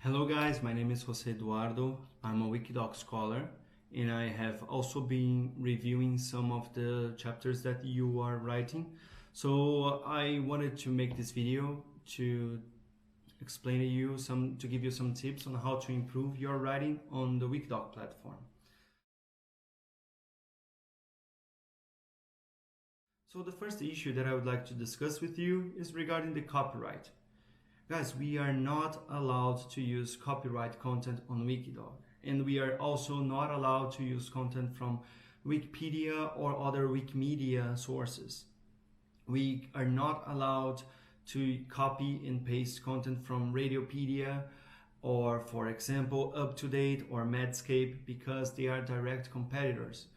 Hello guys, my name is Jose Eduardo. I'm a Wikidoc scholar and I have also been reviewing some of the chapters that you are writing. So I wanted to make this video to explain to give you some tips on how to improve your writing on the Wikidoc platform. So the first issue that I would like to discuss with you is regarding the copyright. Guys, we are not allowed to use copyright content on Wikidoc, and we are also not allowed to use content from Wikipedia or other Wikimedia sources. We are not allowed to copy and paste content from Radiopedia or, for example, UpToDate or Medscape because they are direct competitors.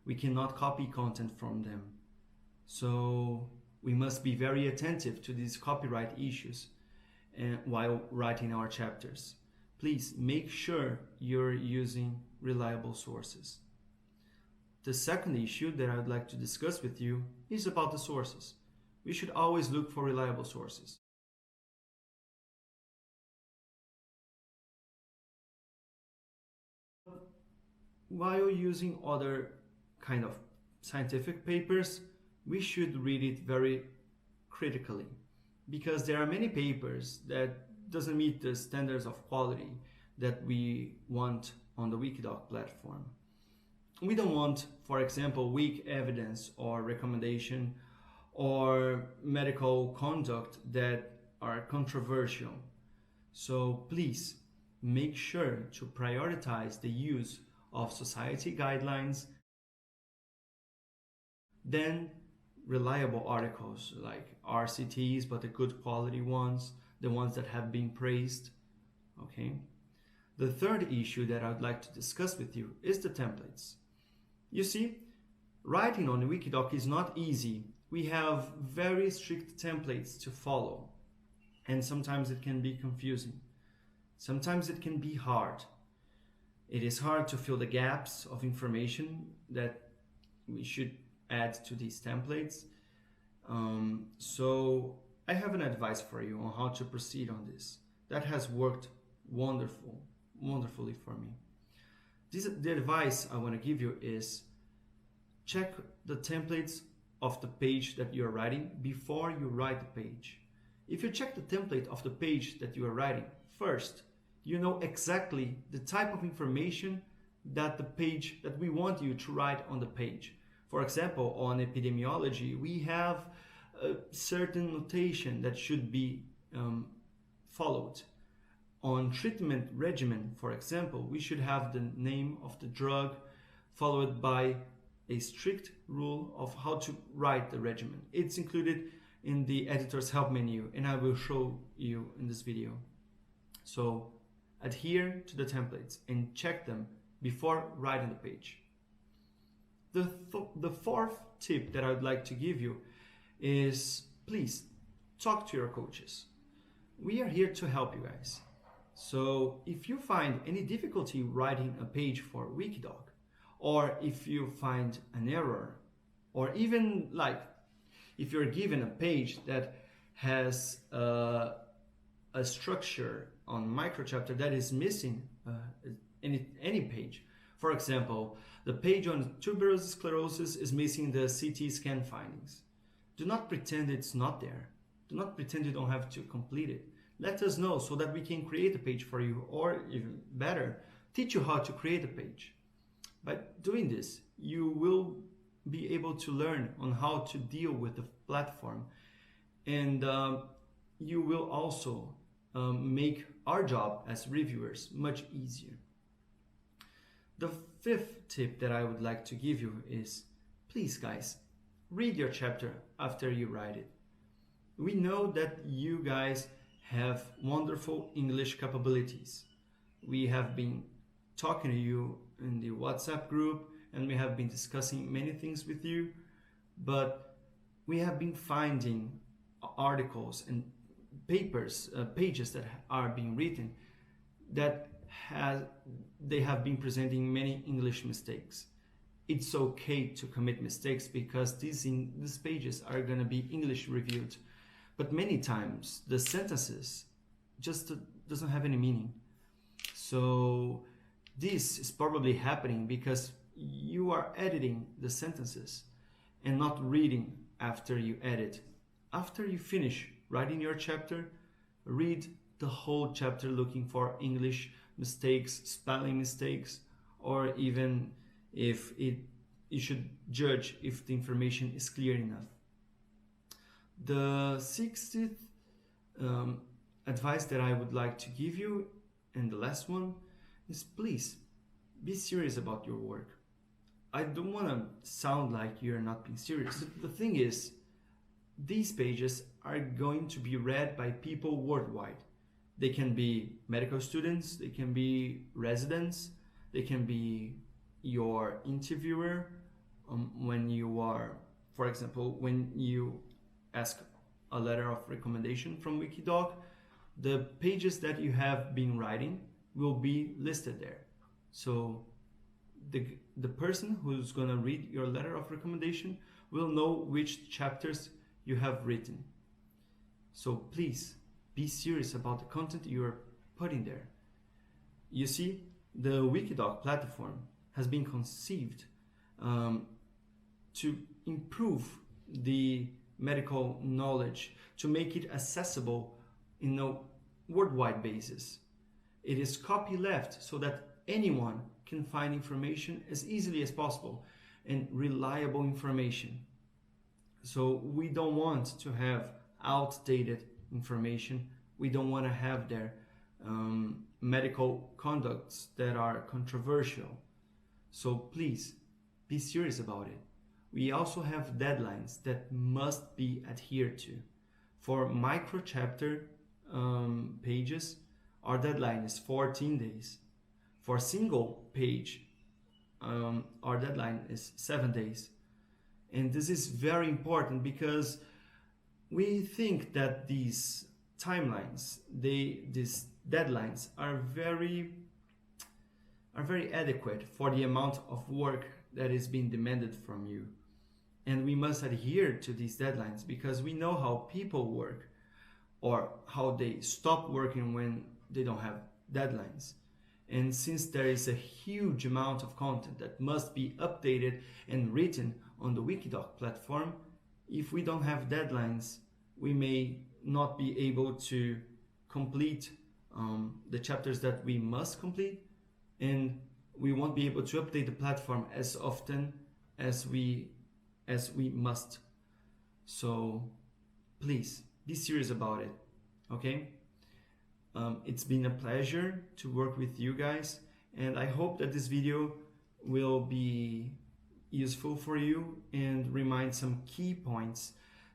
We cannot copy content from them. So we must be very attentive to these copyright issues while writing our chapters. Please make sure you're using reliable sources. The second issue that I would like to discuss with you is about the sources. We should always look for reliable sources. While using other kind of scientific papers, we should read it very critically, because there are many papers that doesn't meet the standards of quality that we want on the Wikidoc platform. We don't want, for example, weak evidence or recommendation or medical conduct that are controversial. So please make sure to prioritize the use of society guidelines, then reliable articles like RCTs, but the good quality ones, the ones that have been praised. Okay. The third issue that I would like to discuss with you is the templates. You see, writing on Wikidoc is not easy. We have very strict templates to follow, and sometimes it can be confusing. Sometimes it can be hard. It is hard to fill the gaps of information that we should add to these templates. So I have an advice for you on how to proceed on this. That has worked wonderfully for me. The advice I want to give you is check the templates of the page that you are writing before you write the page. If you check the template of the page that you are writing first, you know exactly the type of information that we want you to write on the page. For example, on epidemiology, we have a certain notation that should be followed. On treatment regimen, for example, we should have the name of the drug followed by a strict rule of how to write the regimen. It's included in the editor's help menu, and I will show you in this video. So adhere to the templates and check them before writing the page. The fourth tip that I would like to give you is please talk to your coaches. We are here to help you guys. So if you find any difficulty writing a page for Wikidoc, or if you find an error, or even like if you're given a page that has a structure on microchapter that is missing any page. For example, the page on tuberous sclerosis is missing the CT scan findings. Do not pretend it's not there. Do not pretend you don't have to complete it. Let us know so that we can create a page for you, or even better, teach you how to create a page. By doing this, you will be able to learn on how to deal with the platform, and you will also make our job as reviewers much easier. The fifth tip that I would like to give you is, please guys, read your chapter after you write it. We know that you guys have wonderful English capabilities. We have been talking to you in the WhatsApp group, and we have been discussing many things with you, but we have been finding articles and pages that are being written that they have been presenting many English mistakes. It's okay to commit mistakes because these pages are going to be English reviewed, but many times the sentences just doesn't have any meaning. So this is probably happening because you are editing the sentences and not reading after you edit. After you finish writing your chapter, read the whole chapter looking for English mistakes, spelling mistakes, or even if you should judge if the information is clear enough. The 60th advice that I would like to give you, and the last one, is please be serious about your work. I don't want to sound like you're not being serious. The thing is, these pages are going to be read by people worldwide. They can be medical students, they can be residents, they can be your interviewer when you are, for example, when you ask a letter of recommendation from Wikidoc, the pages that you have been writing will be listed there. So the person who's going to read your letter of recommendation will know which chapters you have written. So please be serious about the content you are putting there. You see, the Wikidoc platform has been conceived to improve the medical knowledge, to make it accessible in a worldwide basis. It is copyleft so that anyone can find information as easily as possible and reliable information. So we don't want to have outdated information. We don't want to have their medical conducts that are controversial. So please be serious about it. We also have deadlines that must be adhered to. For micro chapter pages, our deadline is 14 days. For single page, our deadline is 7 days. And this is very important because we think that these timelines, these deadlines are very adequate for the amount of work that is being demanded from you. And we must adhere to these deadlines because we know how people work or how they stop working when they don't have deadlines. And since there is a huge amount of content that must be updated and written on the Wikidoc platform, if we don't have deadlines, we may not be able to complete the chapters that we must complete, and we won't be able to update the platform as often as we must. So please be serious about it, okay? It's been a pleasure to work with you guys, and I hope that this video will be useful for you and remind some key points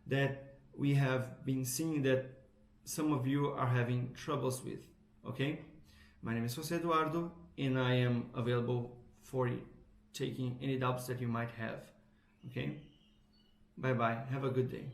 that we have been seeing that some of you are having troubles with, okay? My name is José Eduardo, and I am available for taking any doubts that you might have, okay? Bye bye, have a good day.